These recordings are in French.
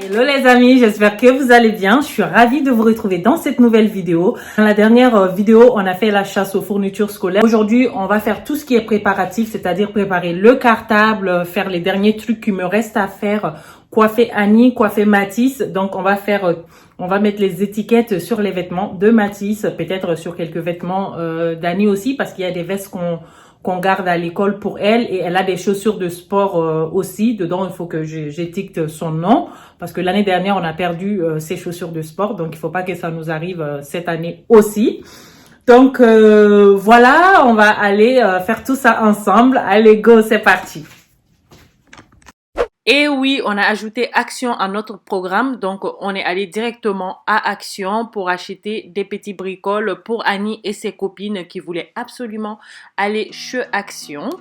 Hello les amis, j'espère que vous allez bien. Je suis ravie de vous retrouver dans cette nouvelle vidéo. Dans la dernière vidéo, on a fait la chasse aux fournitures scolaires. Aujourd'hui, on va faire tout ce qui est préparatif, c'est-à-dire préparer le cartable, faire les derniers trucs qui me restent à faire, coiffer Annie, coiffer Mathis. Donc on va mettre les étiquettes sur les vêtements de Mathis, peut-être sur quelques vêtements d'Annie aussi, parce qu'il y a des vestes qu'on garde à l'école pour elle, et elle a des chaussures de sport aussi. Dedans, il faut que j'étiquette son nom, parce que l'année dernière, on a perdu ses chaussures de sport, donc il faut pas que ça nous arrive cette année aussi. Donc voilà, on va aller faire tout ça ensemble. Allez, go, c'est parti. Et oui, on a ajouté Action à notre programme, donc on est allé directement à Action pour acheter des petits bricoles pour Annie et ses copines qui voulaient absolument aller chez Action.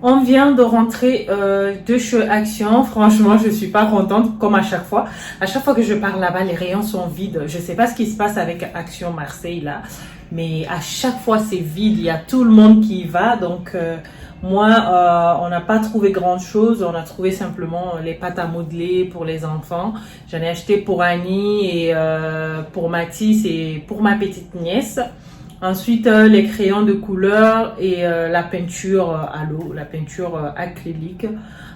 On vient de rentrer de chez Action. Franchement, je suis pas contente comme à chaque fois. À chaque fois que je pars là-bas, les rayons sont vides. Je sais pas ce qui se passe avec Action Marseille là, mais à chaque fois c'est vide. Il y a tout le monde qui y va. Donc moi, on n'a pas trouvé grand-chose. On a trouvé simplement les pâtes à modeler pour les enfants. J'en ai acheté pour Annie et pour Mathis et pour ma petite nièce. Ensuite, les crayons de couleur et la peinture à l'eau, la peinture acrylique.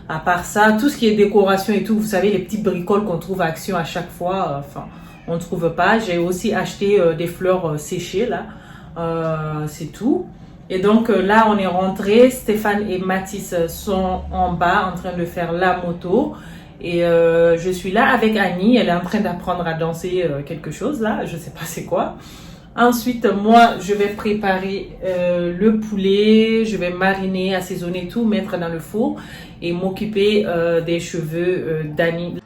À part ça, tout ce qui est décoration et tout, vous savez, les petites bricoles qu'on trouve à Action à chaque fois, enfin, on ne trouve pas. J'ai aussi acheté des fleurs séchées, là. C'est tout. Et donc là, on est rentré. Stéphane et Mathis sont en bas en train de faire la moto. Et je suis là avec Annie. Elle est en train d'apprendre à danser quelque chose, là. Je sais pas c'est quoi. Ensuite, moi, je vais préparer le poulet, je vais mariner, assaisonner tout, mettre dans le four et m'occuper des cheveux d'Annie.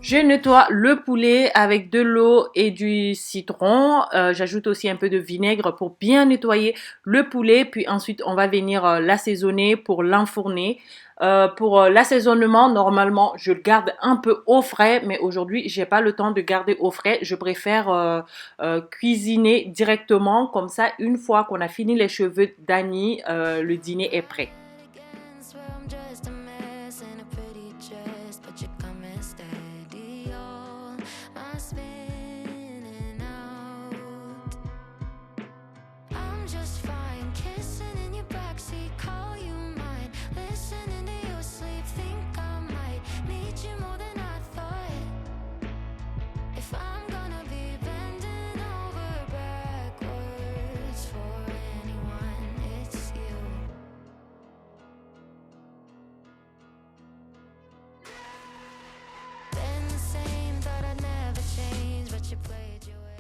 Je nettoie le poulet avec de l'eau et du citron. J'ajoute aussi un peu de vinaigre pour bien nettoyer le poulet. Puis ensuite, on va venir l'assaisonner pour l'enfourner. Pour l'assaisonnement, normalement, je le garde un peu au frais. Mais aujourd'hui, j'ai pas le temps de garder au frais. Je préfère cuisiner directement. Comme ça, une fois qu'on a fini les cheveux d'Annie, le dîner est prêt.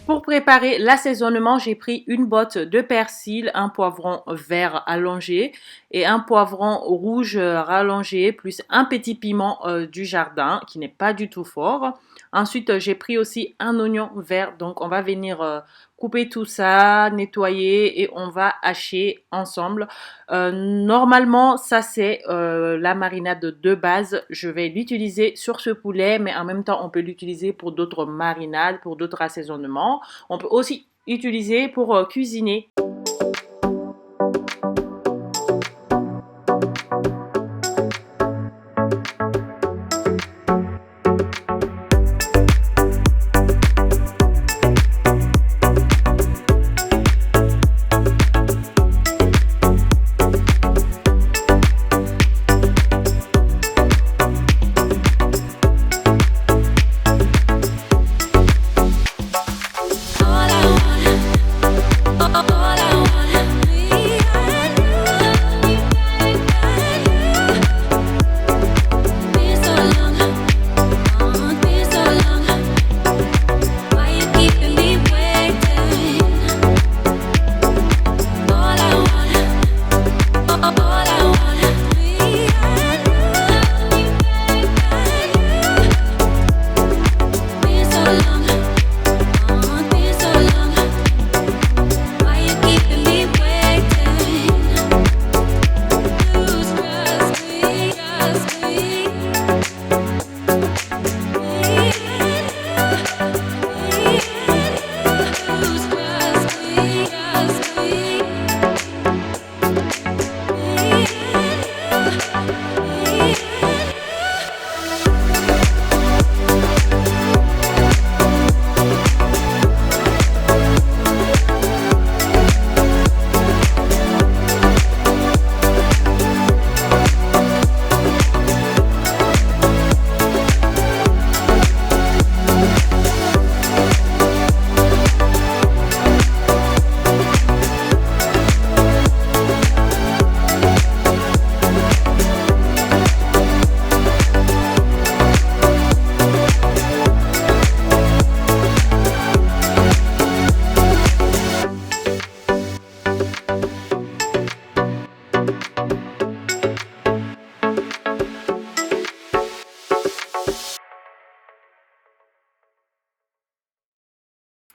Pour préparer l'assaisonnement, j'ai pris une botte de persil, un poivron vert allongé et un poivron rouge rallongé, plus un petit piment du jardin qui n'est pas du tout fort. Ensuite, j'ai pris aussi un oignon vert, donc on va venir couper tout ça, nettoyer et on va hacher ensemble. Normalement, ça c'est la marinade de base. Je vais l'utiliser sur ce poulet, mais en même temps, on peut l'utiliser pour d'autres marinades, pour d'autres assaisonnements. On peut aussi utiliser pour cuisiner.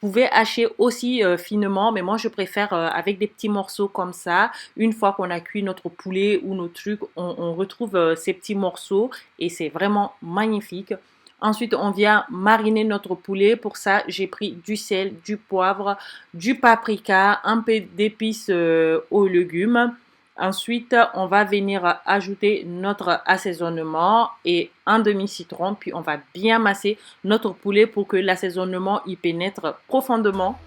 pouvez hacher aussi finement, mais moi je préfère avec des petits morceaux comme ça. Une fois qu'on a cuit notre poulet ou nos trucs, on retrouve ces petits morceaux et c'est vraiment magnifique. Ensuite, on vient mariner notre poulet. Pour ça, j'ai pris du sel, du poivre, du paprika, un peu d'épices aux légumes. Ensuite, on va venir ajouter notre assaisonnement et un demi-citron. Puis, on va bien masser notre poulet pour que l'assaisonnement y pénètre profondément.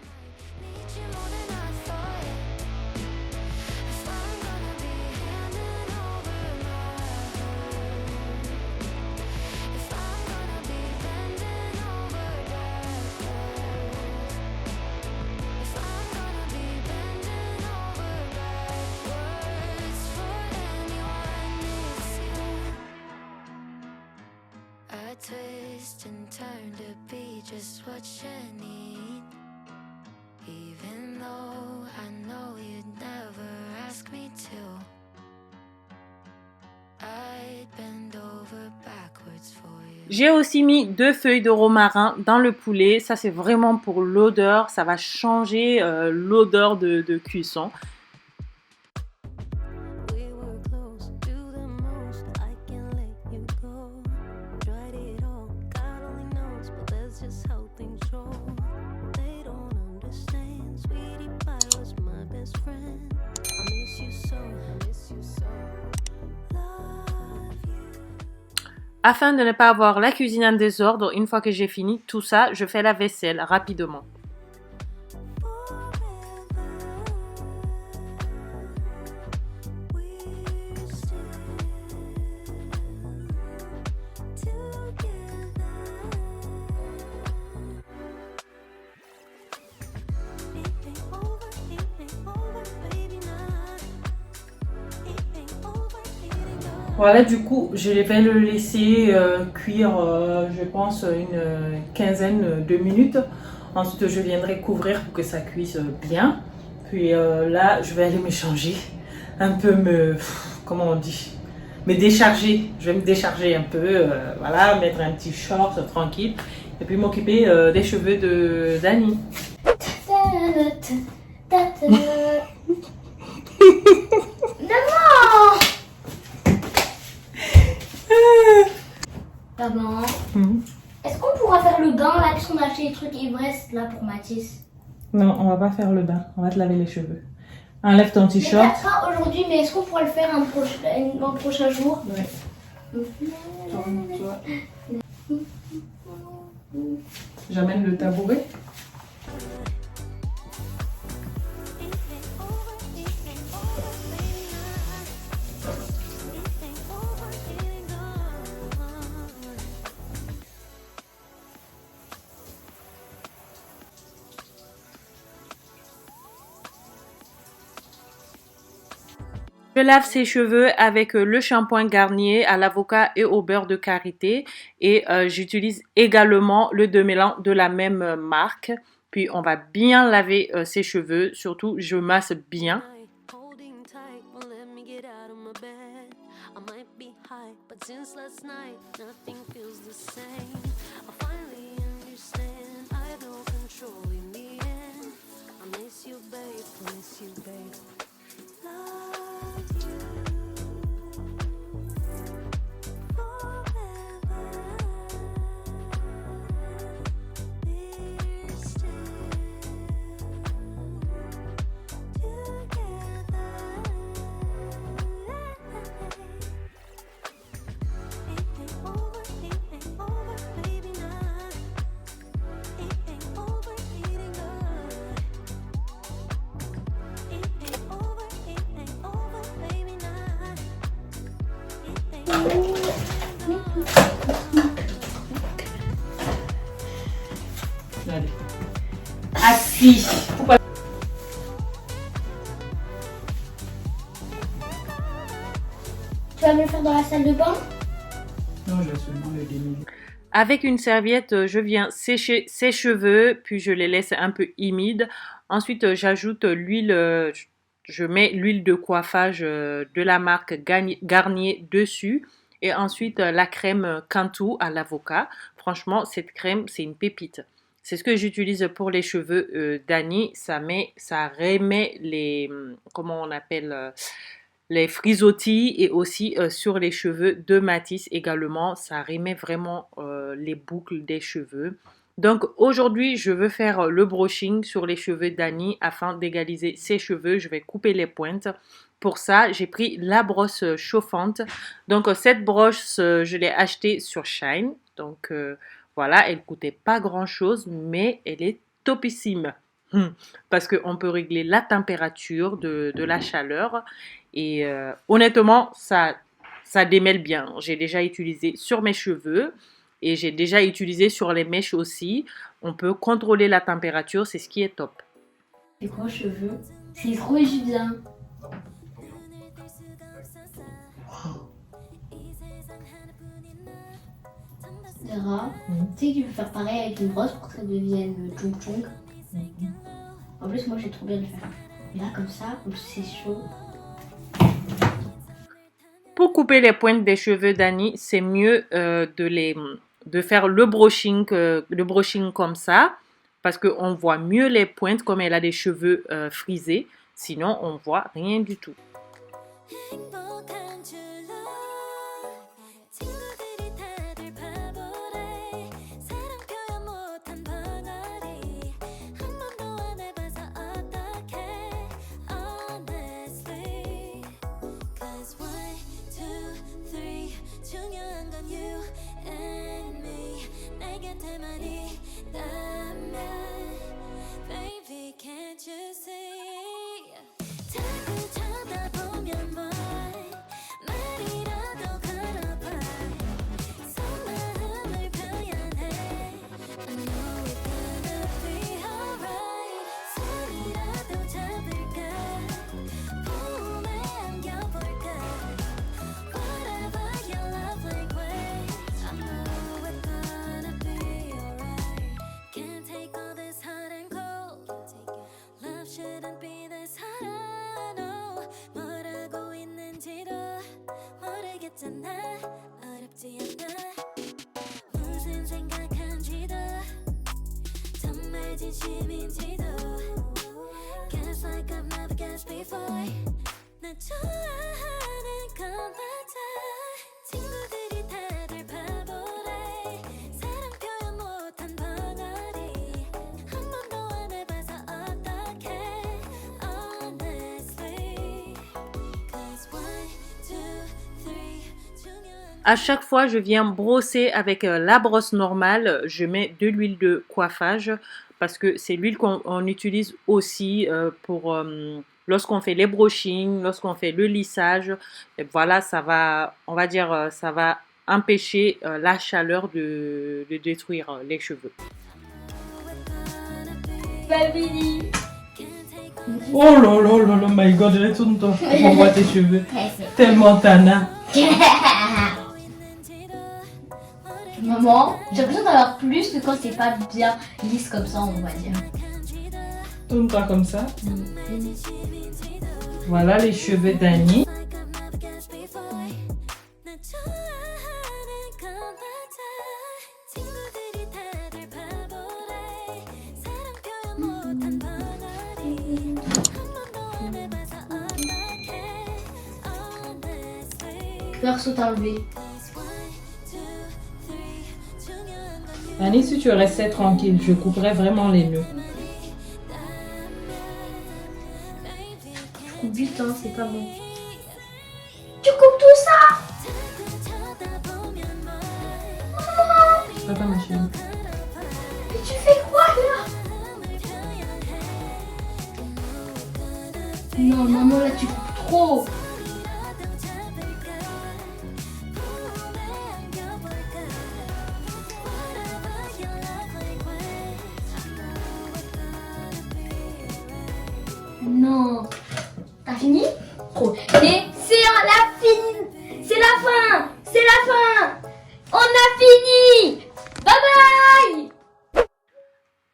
Twist and turn to be just what you need. Even though I know you'd never ask me to, I'd bend over backwards for you. J'ai aussi mis 2 feuilles de romarin dans le poulet. Ça, c'est vraiment pour l'odeur. Ça va changer l'odeur de cuisson. Afin de ne pas avoir la cuisine en désordre, une fois que j'ai fini tout ça, je fais la vaisselle rapidement. Voilà, du coup, je vais le laisser cuire, je pense, une quinzaine de minutes. Ensuite, je viendrai couvrir pour que ça cuise bien. Puis là, je vais aller me changer, un peu comment on dit, me décharger. Je vais me décharger un peu, voilà, mettre un petit short tranquille. Et puis m'occuper des cheveux de Dani. Maman, est-ce qu'on pourra faire le bain là, puisqu'on a acheté les trucs ivresse là pour Mathis? Non, on va pas faire le bain, on va te laver les cheveux. Enlève ton t-shirt. Ça sera aujourd'hui, mais est-ce qu'on pourra le faire un prochain jour? Ouais. J'amène le tabouret. Je lave ses cheveux avec le shampoing Garnier à l'avocat et au beurre de karité. Et j'utilise également le démêlant de la même marque. Puis on va bien laver ses cheveux. Surtout, je masse bien. Allez. Assis. Pourquoi? Tu vas me le faire dans la salle de bain? Non, je vais seulement le démêler. Avec une serviette, je viens sécher ses cheveux, puis je les laisse un peu humides. Ensuite, j'ajoute l'huile, je mets l'huile de coiffage de la marque Garnier dessus. Et ensuite, la crème Cantu à l'avocat. Franchement, cette crème, c'est une pépite. C'est ce que j'utilise pour les cheveux d'Annie. Ça remet les, comment on appelle, les frisottis et aussi sur les cheveux de Matisse également. Ça remet vraiment les boucles des cheveux. Donc aujourd'hui, je veux faire le brushing sur les cheveux d'Annie afin d'égaliser ses cheveux. Je vais couper les pointes. Pour ça, j'ai pris la brosse chauffante. Donc cette brosse, je l'ai achetée sur Shine. Donc voilà, elle coûtait pas grand-chose, mais elle est topissime. Parce qu'on peut régler la température de la chaleur. Et honnêtement, ça démêle bien. J'ai déjà utilisé sur mes cheveux. Et j'ai déjà utilisé sur les mèches aussi. On peut contrôler la température, c'est ce qui est top. Les gros cheveux, c'est trop bien. Vera, tu sais que tu peux faire pareil avec une brosse pour que ça devienne chong chong. En plus, moi j'ai trop bien le faire. Et là, comme ça, en plus c'est chaud. Pour couper les pointes des cheveux d'Annie, c'est mieux de faire le brushing comme ça, parce qu'on voit mieux les pointes comme elle a des cheveux frisés. Sinon, on voit rien du tout. À chaque fois, je viens brosser avec la brosse normale. Je mets de l'huile de coiffage parce que c'est l'huile qu'on utilise aussi pour lorsqu'on fait les brushings, lorsqu'on fait le lissage. Et voilà, ça va, on va dire, ça va empêcher la chaleur de détruire les cheveux. Babili. Oh là là là là, my god, retourne-toi. On voit tes cheveux. Tellement tana. Maman, j'ai l'impression d'en avoir plus que quand c'est pas bien lisse comme ça, on va dire. Tourne-toi comme ça. Voilà les cheveux d'Annie. Perso t'enlever. Annie, si tu restais tranquille, je couperais vraiment les nœuds. Je coupe vite, hein, c'est pas bon. Tu coupes tout ça? Papa, ma chérie. Mais tu fais quoi là? Non, maman, là tu coupes trop. Non. T'as fini? Trop. Mais c'est la fin. C'est la fin. C'est la fin. On a fini. Bye bye.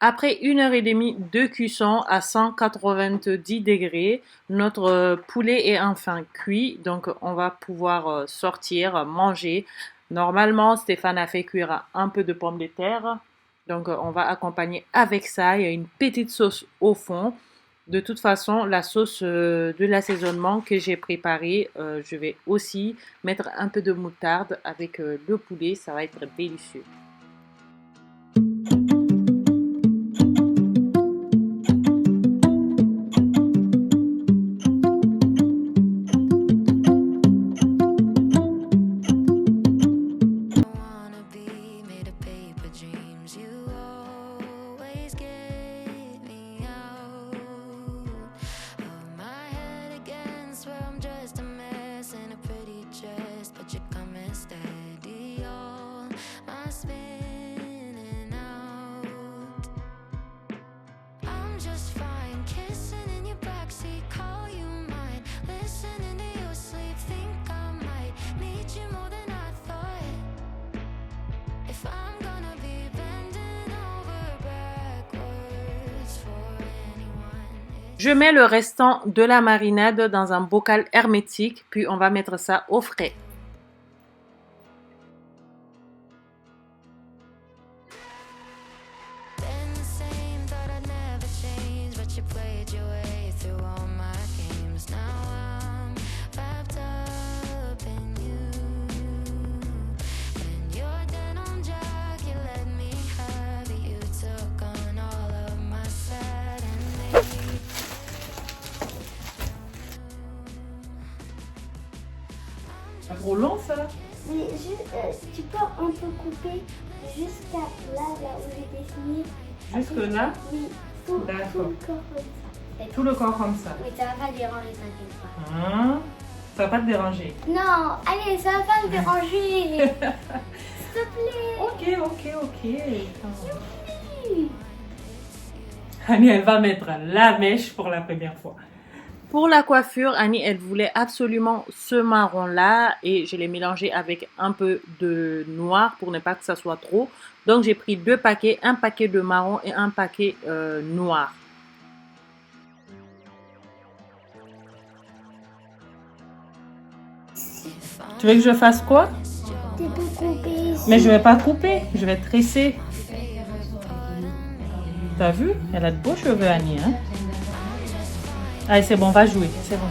Après 1h30 de cuisson à 190 degrés, notre poulet est enfin cuit. Donc on va pouvoir sortir, manger. Normalement, Stéphane a fait cuire un peu de pommes de terre. Donc, on va accompagner avec ça. Il y a une petite sauce au fond. De toute façon, la sauce de l'assaisonnement que j'ai préparée, je vais aussi mettre un peu de moutarde avec le poulet. Ça va être délicieux. Je mets le restant de la marinade dans un bocal hermétique, puis on va mettre ça au frais. Trop long ça? Mais tu peux un peu couper jusqu'à là où j'ai dessiné. Jusque là? Oui, tout le D'accord. corps comme ça. Tout le corps comme ça. Oui, ça va pas déranger, t'inquiète pas. Hein? Ça va pas te déranger? Non, allez, ça va pas me déranger. S'il te plaît. Ok. Annie, elle va mettre la mèche pour la première fois. Pour la coiffure, Annie, elle voulait absolument ce marron-là et je l'ai mélangé avec un peu de noir pour ne pas que ça soit trop. Donc, j'ai pris 2 paquets, un paquet de marron et un paquet noir. Tu veux que je fasse quoi? Tu peux couper ici. Mais je vais pas couper, je vais tresser. T'as vu? Elle a de beaux cheveux, Annie, hein? Allez, c'est bon, va jouer. C'est bon.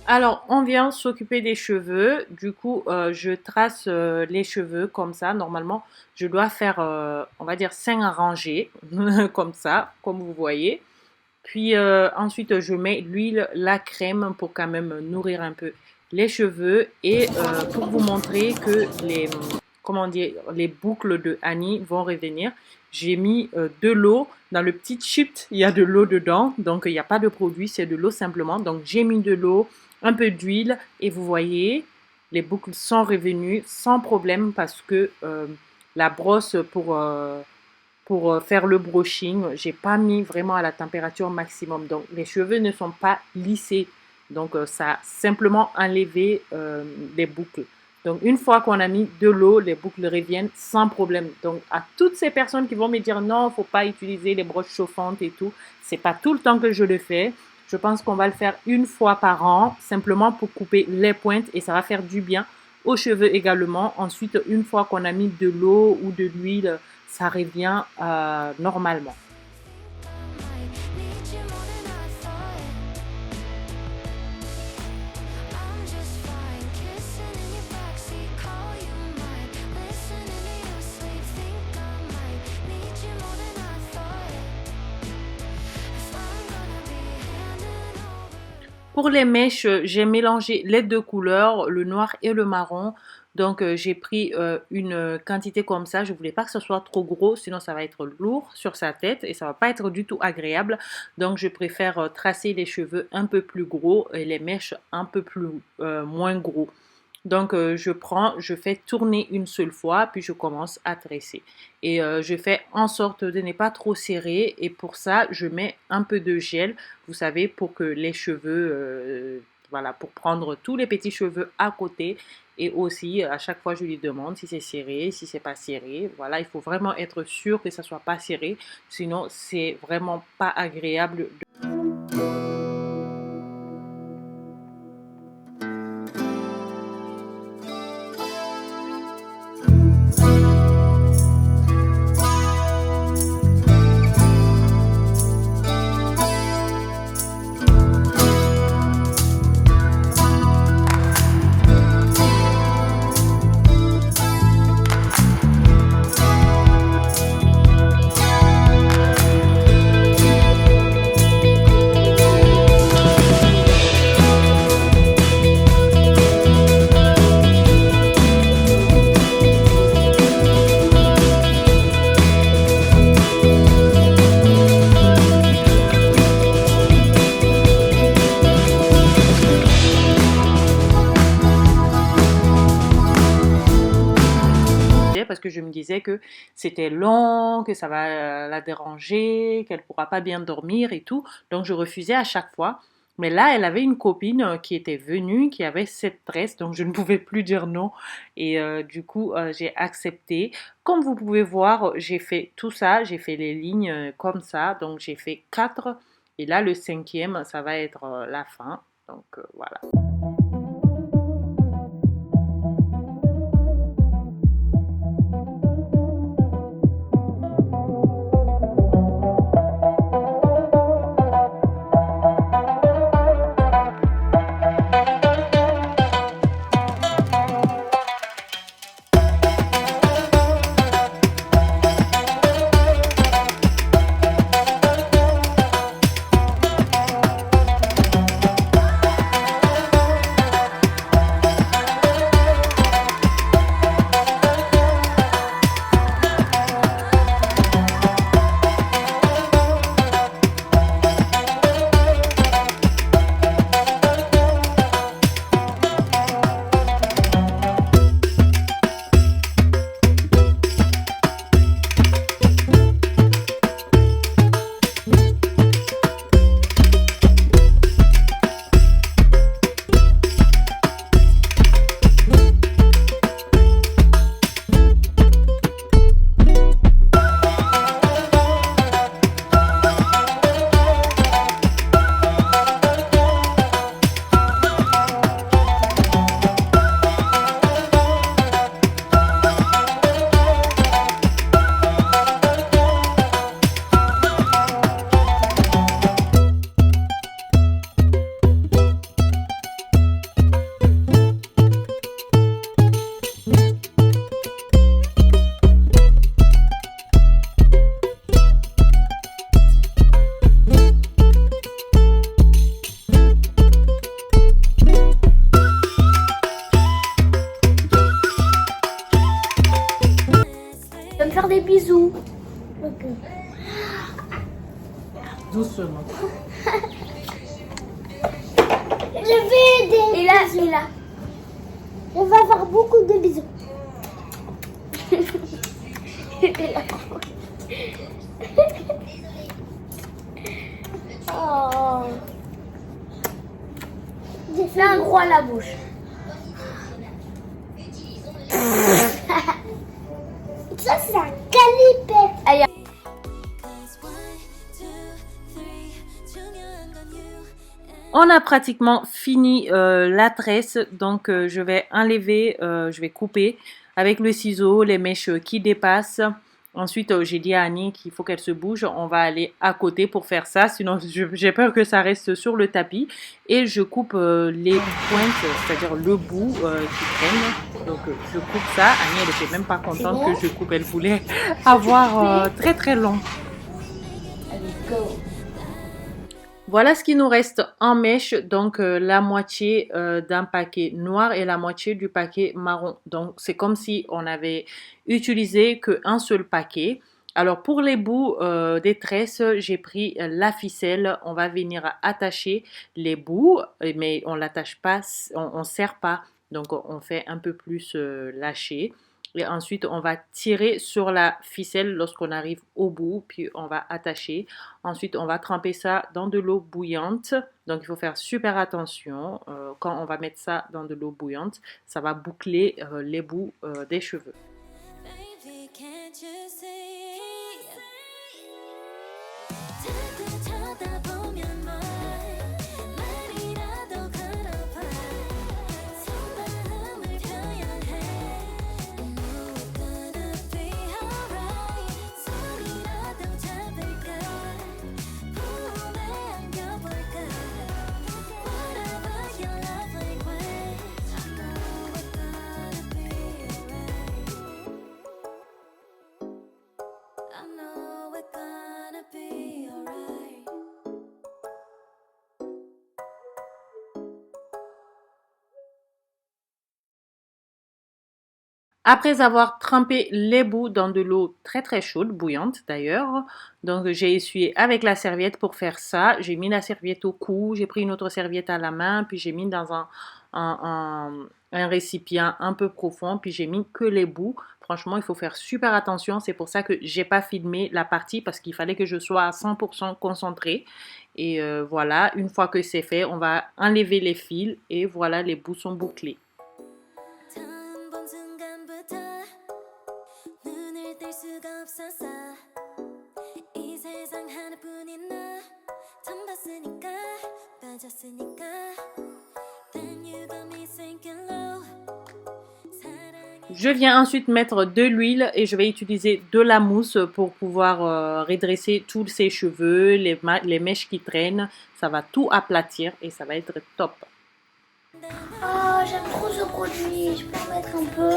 Alors, on vient s'occuper des cheveux. Du coup, je trace les cheveux comme ça. Normalement, je dois faire, on va dire, 5 rangées, comme ça, comme vous voyez. Puis ensuite, je mets l'huile, la crème pour quand même nourrir un peu les cheveux. Et pour vous montrer que les boucles de Annie vont revenir, j'ai mis de l'eau. Dans le petit chute, il y a de l'eau dedans. Donc, il n'y a pas de produit, c'est de l'eau simplement. Donc, j'ai mis de l'eau, un peu d'huile. Et vous voyez, les boucles sont revenues sans problème parce que la brosse pour faire le brushing, j'ai pas mis vraiment à la température maximum. Donc, les cheveux ne sont pas lissés. Donc, ça a simplement enlevé les boucles. Donc, une fois qu'on a mis de l'eau, les boucles reviennent sans problème. Donc, à toutes ces personnes qui vont me dire non, il ne faut pas utiliser les brosses chauffantes et tout, c'est pas tout le temps que je le fais. Je pense qu'on va le faire une fois par an, simplement pour couper les pointes et ça va faire du bien aux cheveux également. Ensuite, une fois qu'on a mis de l'eau ou de l'huile, ça revient normalement. Pour les mèches, j'ai mélangé les 2 couleurs, le noir et le marron. Donc, j'ai pris une quantité comme ça. Je ne voulais pas que ce soit trop gros, sinon ça va être lourd sur sa tête et ça ne va pas être du tout agréable. Donc, je préfère tracer les cheveux un peu plus gros et les mèches un peu moins gros. Donc, je fais tourner une seule fois, puis je commence à tresser. Et je fais en sorte de ne pas trop serrer. Et pour ça, je mets un peu de gel, vous savez, pour que les cheveux, voilà, pour prendre tous les petits cheveux à côté. Et aussi, à chaque fois, je lui demande si c'est serré, si c'est pas serré. Voilà, il faut vraiment être sûr que ça soit pas serré. Sinon, c'est vraiment pas agréable. que je me disais que c'était long, que ça va la déranger, qu'elle pourra pas bien dormir et tout. Donc je refusais à chaque fois. Mais là, elle avait une copine qui était venue, qui avait cette tresse, donc je ne pouvais plus dire non. Et du coup, j'ai accepté. Comme vous pouvez voir, j'ai fait tout ça, j'ai fait les lignes comme ça. Donc j'ai fait 4. Et là, le 5e, ça va être la fin. Donc voilà. Tu vas me faire des bisous. Ok. Doucement. Je vais aider. Et là, et là. On va faire beaucoup de bisous. Oh. J'ai fait un gros à la bouche. Ça, c'est un calipette. Allez. On a pratiquement fini la tresse, donc je vais enlever, je vais couper avec le ciseau les mèches qui dépassent. Ensuite, j'ai dit à Annie qu'il faut qu'elle se bouge. On va aller à côté pour faire ça, sinon j'ai peur que ça reste sur le tapis. Et je coupe les pointes, c'est-à-dire le bout qui traîne. Donc je coupe ça. Annie, elle n'était même pas contente que je coupe. Elle voulait avoir très très long. Allez, go. Voilà ce qui nous reste en mèche, donc la moitié d'un paquet noir et la moitié du paquet marron. Donc c'est comme si on avait utilisé qu'un seul paquet. Alors pour les bouts des tresses, j'ai pris la ficelle. On va venir attacher les bouts, mais on l'attache pas, on serre pas. Donc on fait un peu plus lâcher. Et ensuite, on va tirer sur la ficelle lorsqu'on arrive au bout, puis on va attacher. Ensuite, on va tremper ça dans de l'eau bouillante. Donc, il faut faire super attention. Quand on va mettre ça dans de l'eau bouillante, ça va boucler les bouts des cheveux. Baby, can't you see? Après avoir trempé les bouts dans de l'eau très très chaude, bouillante d'ailleurs, donc j'ai essuyé avec la serviette pour faire ça. J'ai mis la serviette au cou, j'ai pris une autre serviette à la main, puis j'ai mis dans un récipient un peu profond, puis j'ai mis que les bouts. Franchement, il faut faire super attention. C'est pour ça que j'ai pas filmé la partie parce qu'il fallait que je sois à 100% concentrée. Et voilà, une fois que c'est fait, on va enlever les fils et voilà, les bouts sont bouclés. Je viens ensuite mettre de l'huile et je vais utiliser de la mousse pour pouvoir redresser tous ces cheveux, les mèches qui traînent. Ça va tout aplatir et ça va être top. Oh, j'aime trop ce produit. Je peux en mettre un peu.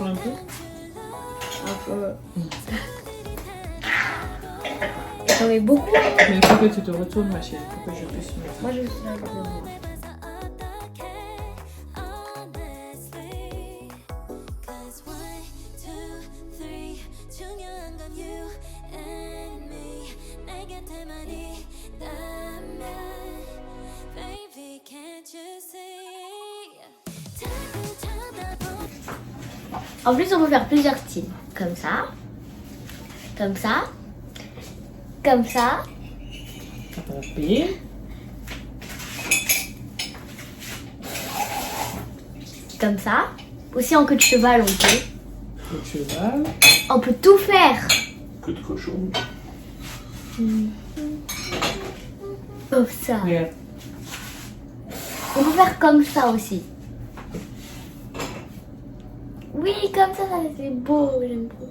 Un peu. J'en mets beaucoup. Mais il faut que tu te retournes, ma chérie, pour que je puisse mettre. Moi, je suis là devant. En plus, on peut faire plusieurs styles. Comme ça. Comme ça. Comme ça. Attraper. Comme ça. Aussi en queue de cheval, on peut. Le cheval. On peut tout faire. Queue de cochon. Comme ça. Regarde. On peut faire comme ça aussi. Oui, comme ça c'est beau, j'aime trop.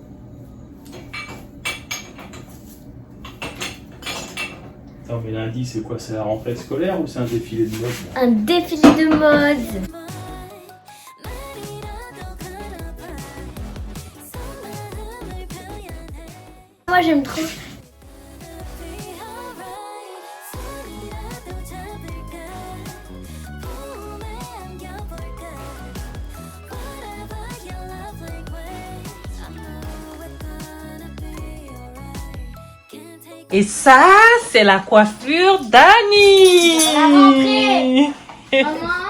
Attends, mais lundi, c'est quoi? C'est la rentrée scolaire ou c'est un défilé de mode? Un défilé de mode. Moi j'aime trop. Et ça, c'est la coiffure d'Annie. La rentrée. Maman.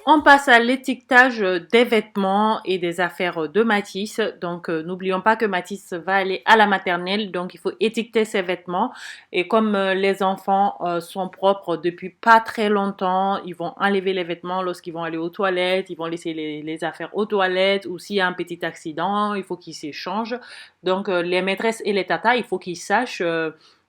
On passe à l'étiquetage des vêtements et des affaires de Mathis. Donc, n'oublions pas que Mathis va aller à la maternelle. Donc, il faut étiqueter ses vêtements. Et comme les enfants sont propres depuis pas très longtemps, ils vont enlever les vêtements lorsqu'ils vont aller aux toilettes. Ils vont laisser les affaires aux toilettes. Ou s'il y a un petit accident, il faut qu'ils s'échangent. Donc, les maîtresses et les tatas, il faut qu'ils sachent...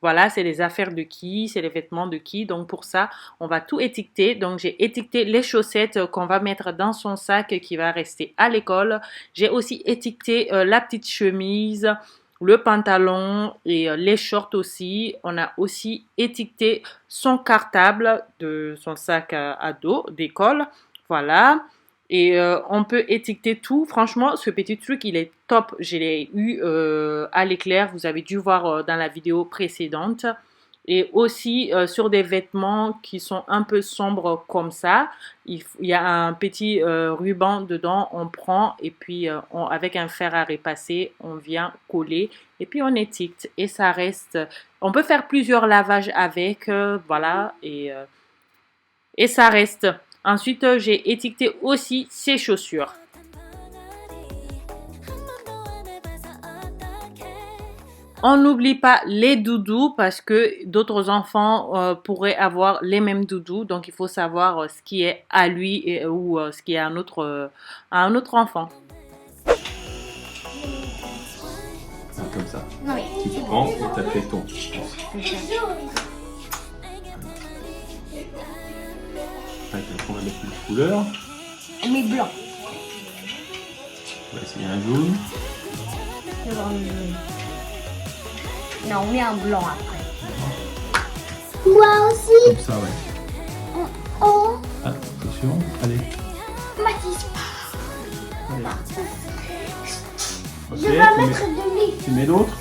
voilà, c'est les affaires de qui, c'est les vêtements de qui. Donc, pour ça, on va tout étiqueter. Donc, j'ai étiqueté les chaussettes qu'on va mettre dans son sac qui va rester à l'école. J'ai aussi étiqueté la petite chemise, le pantalon et les shorts aussi. On a aussi étiqueté son cartable de son sac à dos d'école. Voilà. Et on peut étiqueter tout. Franchement, ce petit truc, il est top. Je l'ai eu à l'éclair. Vous avez dû voir dans la vidéo précédente. Et aussi sur des vêtements qui sont un peu sombres comme ça. Il y a un petit ruban dedans. On prend et puis avec un fer à repasser, on vient coller. Et puis on étiquette. Et ça reste... On peut faire plusieurs lavages avec. Voilà. Et ça reste... Ensuite, j'ai étiqueté aussi ses chaussures. On n'oublie pas les doudous parce que d'autres enfants pourraient avoir les mêmes doudous. Donc, il faut savoir ce qui est à lui ou ce qui est à un autre enfant. Comme ça. Oui. Tu prends et tu fait ton. On va mettre une couleur. Mais blanc. On va essayer un jaune. Non, on met un blanc après. Moi aussi. Comme ça, ouais. Oh, Attention, allez. Mathis. Allez. Je Ok, vais mettre de l'huile. tu mets d'autres.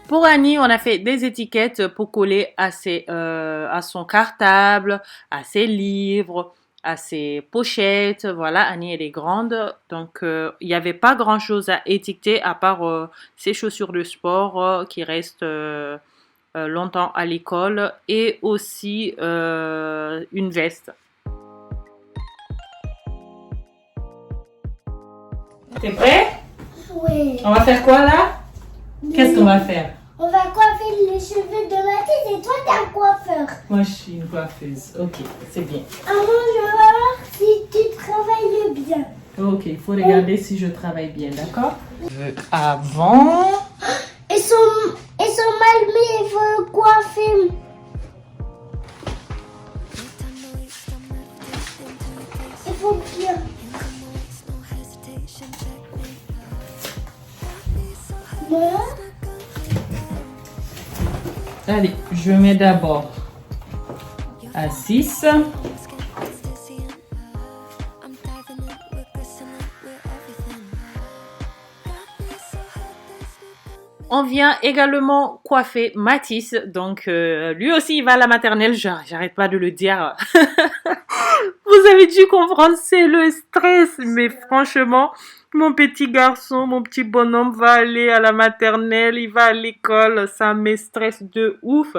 Pour Annie, on a fait des étiquettes pour coller à son cartable, à ses livres, à ses pochettes. Voilà, Annie, elle est grande. Donc, il n'y avait pas grand-chose à étiqueter à part ses chaussures de sport qui restent longtemps à l'école et aussi une veste. T'es prêt? Oui. On va faire quoi là? Qu'est-ce qu'on va faire? On va coiffer les cheveux de Mathis et toi t'es un coiffeur. Moi, je suis une coiffeuse. Ok, c'est bien. Avant, je vais voir si tu travailles bien. Ok, il faut regarder si je travaille bien, d'accord? Avant. Ils sont mal mis, il faut coiffer. Il faut bien. Voilà. Allez, je mets d'abord à 6. On vient également coiffer Mathis, donc lui aussi il va à la maternelle, j'arrête pas de le dire. Vous avez dû comprendre, c'est le stress, mais franchement, mon petit garçon, mon petit bonhomme va aller à la maternelle, il va à l'école, ça me stresse de ouf.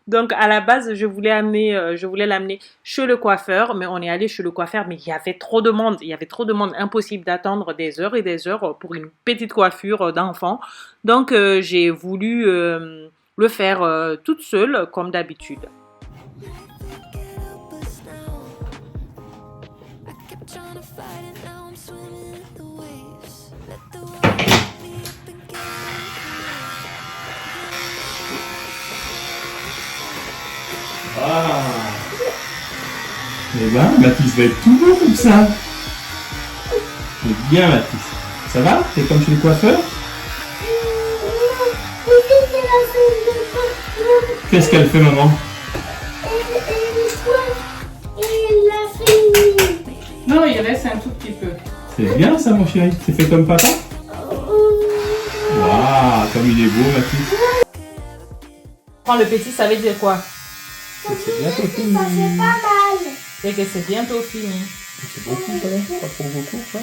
Donc à la base, je voulais l'amener chez le coiffeur, mais on est allé chez le coiffeur, mais il y avait trop de monde, impossible d'attendre des heures et des heures pour une petite coiffure d'enfant. Donc j'ai voulu le faire toute seule, comme d'habitude. Ah. Eh ben, Mathis va être tout beau comme ça. C'est bien, Mathis. Ça va? T'es comme chez le coiffeur? Qu'est-ce qu'elle fait, maman? Il a fini. Non, il reste un tout petit peu. C'est bien ça, mon chéri. C'est fait comme papa? Waouh, comme il est beau, Mathis. Prends le petit, ça veut dire quoi? C'est bientôt fini. Ça fait pas mal. C'est que c'est bientôt fini. C'est beaucoup, quand même. Pas trop beaucoup, quoi.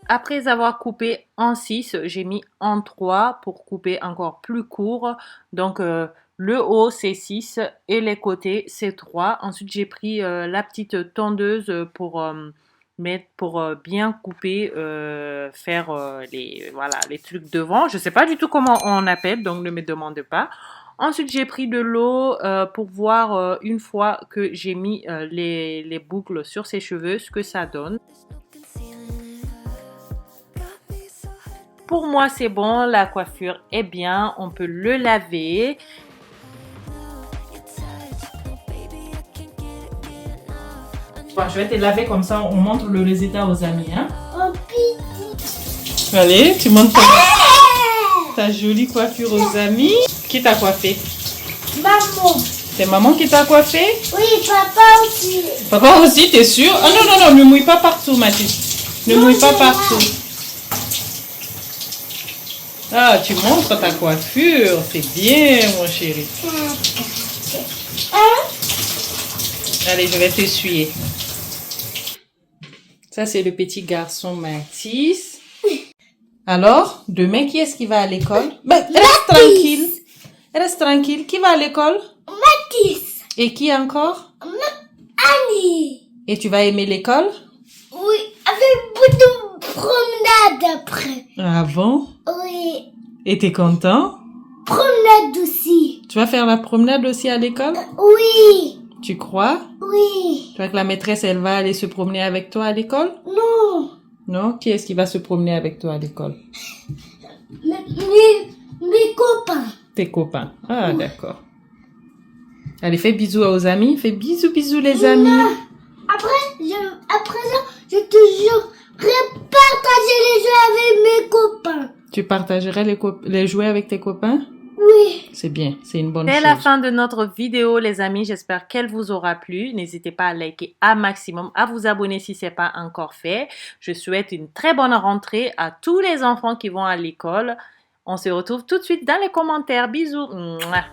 Après avoir coupé en 6, j'ai mis en 3 pour couper encore plus court. Donc le haut c'est 6 et les côtés c'est 3. Ensuite j'ai pris la petite tondeuse pour bien couper, faire les trucs devant. Je sais pas du tout comment on appelle, donc ne me demande pas. Ensuite j'ai pris de l'eau pour voir une fois que j'ai mis les boucles sur ses cheveux ce que ça donne. Pour moi, c'est bon, la coiffure est bien, on peut le laver. Bon, je vais te laver comme ça, on montre le résultat aux amis. Hein? Oh, petit. Allez, tu montres ta jolie coiffure aux amis. Qui t'a coiffé? Maman. C'est maman qui t'a coiffé? Oui, papa aussi. Papa aussi, t'es sûr? Ah non, ne mouille pas partout, Mathis. Ne mouille pas partout. Ah, tu montres ta coiffure. C'est bien, mon chéri. Allez, je vais t'essuyer. Ça, c'est le petit garçon Mathis. Alors, demain, qui est-ce qui va à l'école? Ben, reste tranquille. Reste tranquille. Qui va à l'école? Mathis. Et qui encore? Annie. Et tu vas aimer l'école? Oui, avec beaucoup de promenade après. Ah bon? Oui. Et t'es content? Promenade aussi. Tu vas faire la promenade aussi à l'école? Oui. Tu crois? Oui. Tu vois que la maîtresse, elle va aller se promener avec toi à l'école? Non. Non? Qui est-ce qui va se promener avec toi à l'école? Mes copains. Tes copains. Ah, d'accord. Allez, fais bisous aux amis. Fais bisous les amis. Après ça, je toujours partager les jeux avec mes copains. Tu partagerais les jouets avec tes copains? Oui. C'est bien, c'est une bonne C'est chose. la fin de notre vidéo, les amis. J'espère qu'elle vous aura plu. N'hésitez pas à liker un maximum, à vous abonner si ce n'est pas encore fait. Je souhaite une très bonne rentrée à tous les enfants qui vont à l'école. On se retrouve tout de suite dans les commentaires. Bisous. Mouah.